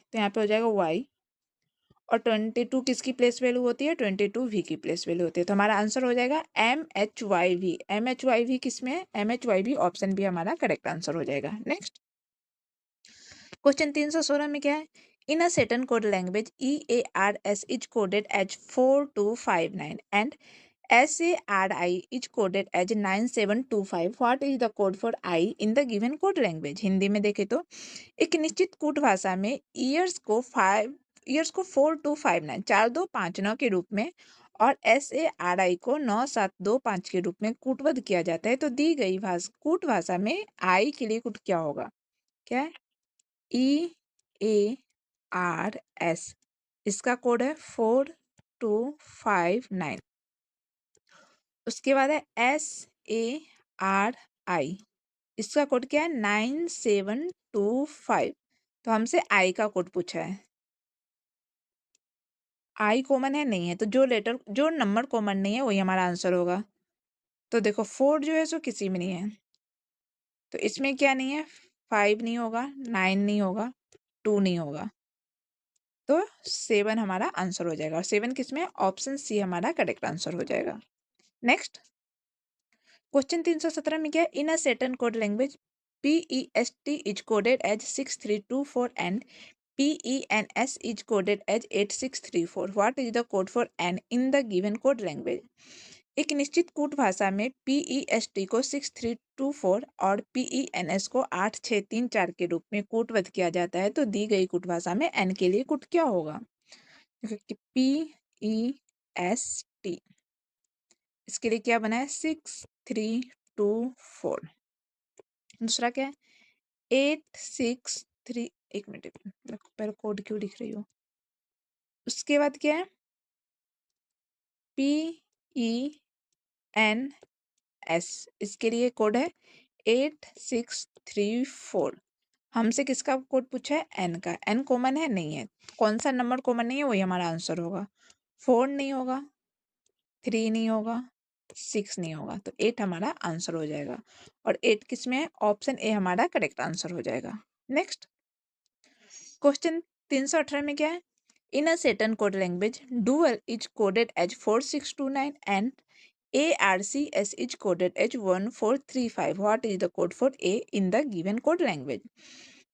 तो यहाँ पे हो जाएगा Y, और 22 किसकी प्लेस वैल्यू होती है? 22 V की प्लेस वैल्यू होती है। तो हमारा आंसर हो जाएगा MHYV। MHYV किस में है? MHYV ऑप्शन भी हमारा करेक्ट आंसर हो जाएगा। नेक्स्ट क्वेश्चन 316 में क्या है? In a certain code language EARS is coded as 4259 and SARI is coded as 9725. What is the code for I in the given code language? Hindi में देखें तो एक निश्चित कूट भाषा में ईयर्स को 4259 4259 के रूप में और SARI को 9725 के रूप में कूटबद्ध किया जाता है। तो दी गई कूट भाषा में आई के लिए कूट क्या होगा? क्या है? EARS, इसका कोड है 4259। उसके बाद है SARI, इसका कोड क्या है? 9725। तो हमसे आई का कोड पूछा है। आई कॉमन है? नहीं है। तो जो नंबर कॉमन नहीं है वही हमारा आंसर होगा। तो देखो 4 जो है सो किसी में नहीं है, तो इसमें क्या नहीं है? 5 नहीं होगा, 9 नहीं होगा, 2 नहीं होगा, तो 7 हमारा आंसर हो जाएगा। और 7 किस में? ऑप्शन सी हमारा करेक्ट आंसर हो जाएगा। नेक्स्ट क्वेश्चन 317 में क्या है? In a certain code language PEST is coded as 6324 and PENS is coded as 8634. What is the code for N in the given code language? एक निश्चित कूट भाषा में PEST को 6324 और PENS को 8634 के रूप में कूटबद्ध किया जाता है। तो दी गई कूट भाषा में N के लिए कूट क्या होगा? PEST, इसके लिए क्या बना है? 6324। दूसरा क्या है? 863, एक मिनट पहले कोड क्यों लिख रही हो। उसके बाद क्या है? PENS, इसके लिए कोड है 8634। हमसे किसका कोड पूछा है? एन का। एन कॉमन है? नहीं है। कौन सा नंबर कॉमन नहीं है वही हमारा आंसर होगा। 4 नहीं होगा, 3 नहीं होगा, 6 नहीं होगा, तो 8 हमारा आंसर हो जाएगा। और 8 किस में है? ऑप्शन ए हमारा करेक्ट आंसर हो जाएगा। नेक्स्ट क्वेश्चन 318 में क्या है? In a certain code language dual is coded as 4629 and ARCS is coded as 1435. What is the code for A in the given code language?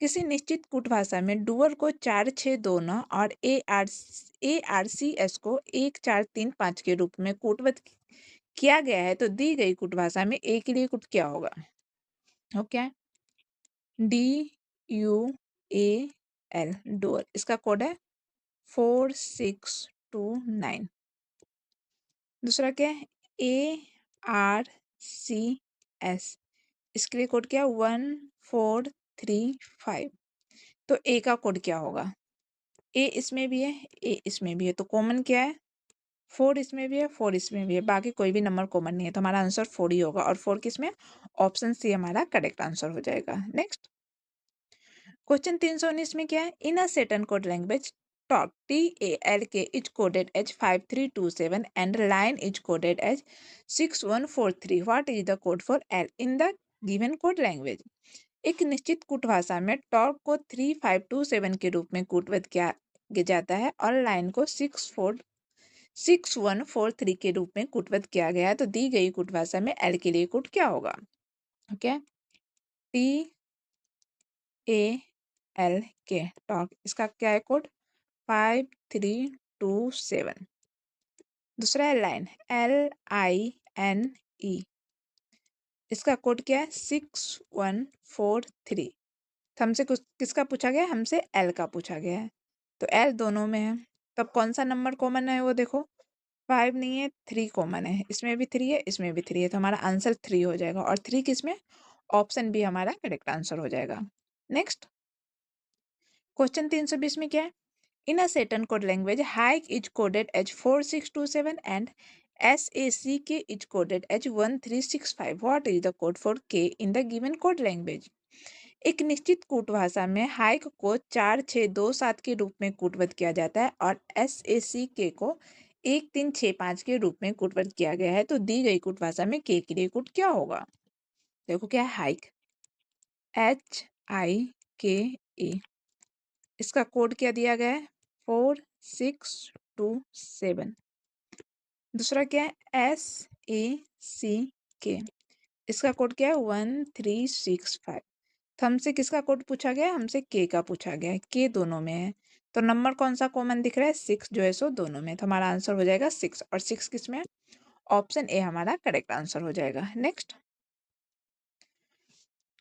किसी निश्चित कूट भाषा में डुअल को 4629 और ARCS को 1435 के रूप में कूटबद्ध किया गया है। तो दी गई कूट भाषा में ए के लिए कूट क्या होगा? ओके, DUAL, डुअल, इसका कोड है 4629। दूसरा क्या है? ARCS, इसके लिए कोड क्या है? 1435। तो ए का कोड क्या होगा? ए इसमें भी है, ए इसमें भी है, तो कॉमन क्या है? 4 इसमें भी है, 4 इसमें भी है, बाकी कोई भी नंबर कॉमन नहीं है, तो हमारा आंसर 4 ही होगा। और 4 किस में? ऑप्शन सी हमारा करेक्ट आंसर हो जाएगा। नेक्स्ट क्वेश्चन 319 में क्या है? In a certain code language talk TALK is coded as 5327 and line is coded as 6143. What is the code for L in the given code language? एक निश्चित कूट भाषा में टॉर्क को 3527 के रूप में कूटबद्ध किया जाता है और लाइन को 6143 के रूप में कूटबद्ध किया गया है। तो दी गई कूट भाषा में एल के लिए कूट क्या होगा? ओके, TALK टॉर्क, इसका क्या है कोड? 5327। दूसरा है लाइन, LINE, इसका कोड क्या है? 6143। तो हमसे कुछ किसका पूछा गया है? हमसे एल का पूछा गया है, तो एल दोनों में है। तब कौन सा नंबर कॉमन है वो देखो। 5 नहीं है, 3 कॉमन है, इसमें भी 3 है, इसमें भी 3 है, तो हमारा आंसर 3 हो जाएगा। और 3 किस में? ऑप्शन बी हमारा करेक्ट आंसर हो जाएगा। नेक्स्ट क्वेश्चन 320 में क्या है? In a certain code language, hike is coded as 4627 and SACK is coded as 1365. What is the code for K in the given code language? एक निश्चित कूट भाषा में हाइक को 4627 के रूप में कूटबद्ध किया जाता है और SACK को 1365 के रूप में कूटबद्ध किया गया है। तो दी गई कूट भाषा में K के लिए कूट क्या होगा? देखो क्या है हाइक, HIKE। इसका कोड क्या दिया गया है? 4627। दूसरा क्या है? SACK, इसका कोड क्या है? 1365। तो हमसे किसका कोड पूछा गया है? हमसे के का पूछा गया है। के दोनों में है, तो नंबर कौन सा कॉमन दिख रहा है? 6 जो है सो दोनों में। तो हमारा आंसर हो जाएगा 6, और 6 किस में है? ऑप्शन ए हमारा करेक्ट आंसर हो जाएगा। नेक्स्ट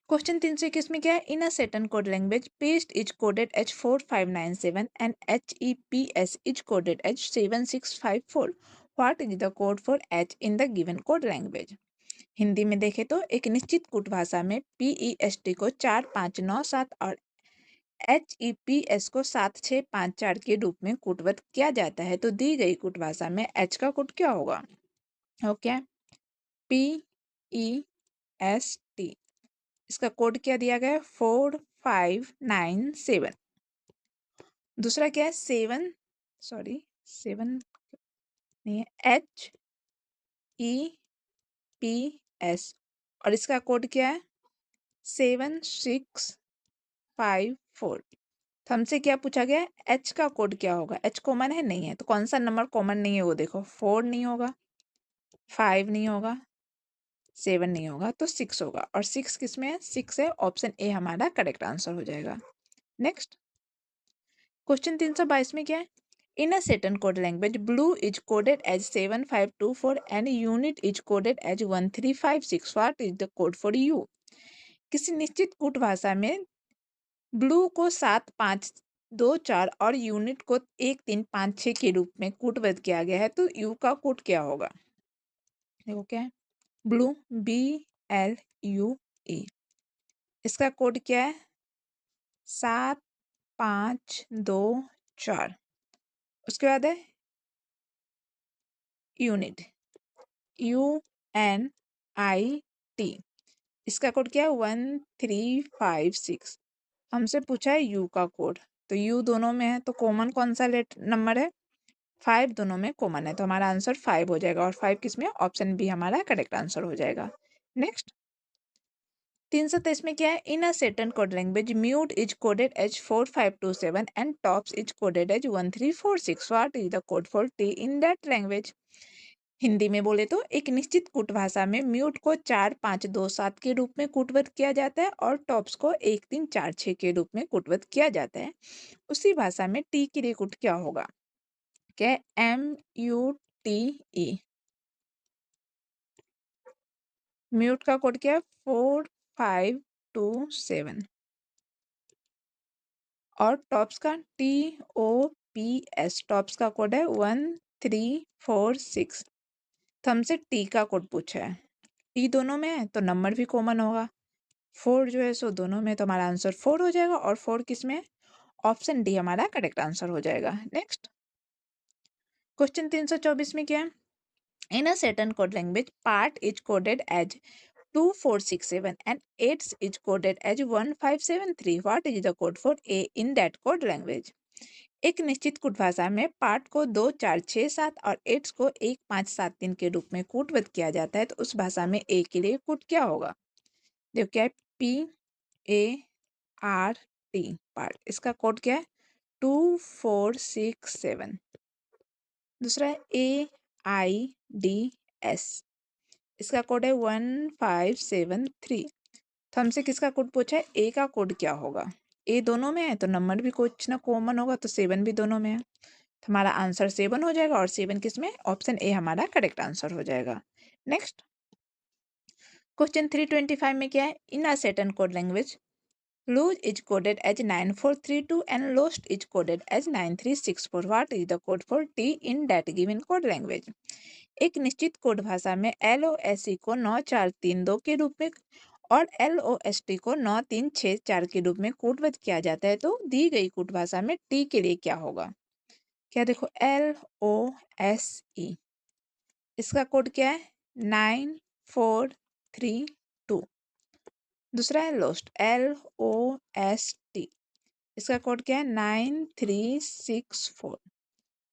क्वेश्चन 321 में क्या है? In a certain code language pest is coded as 4597 and HEPS is coded as 7654। What is the code for H in the given code language? Hindi में देखें तो एक निश्चित कूट भाषा में PEST को 4597 और HEPS को 7654 के रूप में कूटबद्ध किया जाता है। तो दी गई कूट भाषा में H का कूट क्या होगा? ओके, PEST, इसका कोड क्या दिया गया है? 4597। दूसरा क्या है? 7 नहीं है, HEPS, और इसका कोड क्या है? 7654। तो हमसे क्या पूछा गया है? H का कोड क्या होगा? H कॉमन है? नहीं है। तो कौन सा नंबर कॉमन नहीं है वो देखो। 4 नहीं होगा, 5 नहीं होगा, 7 नहीं होगा, तो 6 होगा। और 6 किस में है? 6 है। ऑप्शन ए हमारा करेक्ट आंसर हो जाएगा। नेक्स्ट क्वेश्चन 322 में क्या है? In a certain code language blue is coded as 7524 and unit is coded as 1356। What is the code for U? किसी निश्चित कूट भाषा में ब्लू को 7524 और यूनिट को 1356 के रूप में कूटबद्ध किया गया है। तो यू का कोड क्या होगा? देखो क्या है? ब्लू, BLUE, इसका कोड क्या है? 7524। उसके बाद है यूनिट, UNIT, इसका कोड क्या है? 1356। हमसे पूछा है यू का कोड, तो यू दोनों में है, तो कॉमन कौन सा लेट नंबर है? 5 दोनों में कॉमन है, तो हमारा आंसर 5 हो जाएगा। और 5 किस में? ऑप्शन बी हमारा करेक्ट आंसर हो जाएगा। नेक्स्ट 323 में क्या है? In a certain code language mute is coded as 4527 and tops is coded as 1346। What is the code for T in that language? Hindi में बोले तो एक निश्चित कूट भाषा में म्यूट को 4527 के रूप में कूटबद्ध किया जाता है और टॉप्स को 1346 के रूप में कूटबद्ध किया जाता है। उसी भाषा में टी के लिए कूट क्या होगा? क्या है? MUTE। म्यूट का कोड क्या है? 4527। और टॉप्स का TOPS, टॉप्स का कोड है 1346। तो हमसे टी का कोड पूछा है। टी दोनों में है तो नंबर भी कॉमन होगा। 4 जो है सो दोनों में, तो हमारा आंसर 4 हो जाएगा। और 4 किस में है? ऑप्शन डी हमारा करेक्ट आंसर हो जाएगा। नेक्स्ट क्वेश्चन 324 में क्या है? In a certain code language part is coded as 2467 and 8 is coded as 1573. What is the code for A in that code language? एक निश्चित कूट भाषा में पार्ट को 2467 और 8 को 1573 के रूप में कूटबद्ध किया जाता है। तो उस भाषा में ए के लिए कूट क्या होगा? देखो क्या है? PART, पार्ट, इसका कोड क्या है? 2467। दूसरा है AIDS, इसका कोड है 1573। तो हमसे किसका कोड पूछा है? ए का कोड क्या होगा? ए दोनों में है तो नंबर भी कुछ ना कॉमन होगा, तो 7 भी दोनों में है, तो हमारा आंसर 7 हो जाएगा। और 7 किस में? ऑप्शन ए हमारा करेक्ट आंसर हो जाएगा। नेक्स्ट क्वेश्चन 325 में क्या है? In a certain code language lose is coded as 9432 and lost is coded as 9364. What is the code for T in that given code language? एक निश्चित code भाषा में LOSE को 9432 के रूप में और LOST को 9364 के रूप में कोडबद्ध किया जाता है। तो दी गई कोड भाषा में T के लिए क्या होगा? क्या देखो? LOSE, इसका कोड क्या है? 9432। दूसरा है लोस्ट, LOST, इसका कोड क्या है? 9364।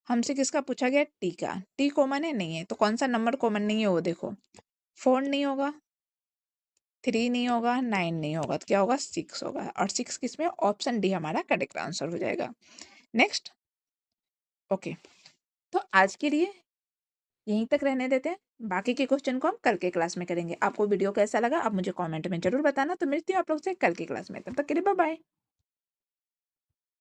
हमसे किसका पूछा गया? टी का। टी कॉमन है? नहीं है। तो कौन सा नंबर कॉमन नहीं है वो देखो। 4 नहीं होगा, 3 नहीं होगा, 9 नहीं होगा, तो क्या होगा? 6 होगा। और 6 किसमें? ऑप्शन डी हमारा करेक्ट आंसर हो जाएगा। नेक्स्ट। ओके, तो आज के लिए यहीं तक रहने देते हैं। बाकी के क्वेश्चन को हम कल के क्लास में करेंगे। आपको वीडियो कैसा लगा आप मुझे कमेंट में जरूर बताना। तो मिलती हूँ आप लोग से कल की क्लास में, तब तक के लिए बाय बाय।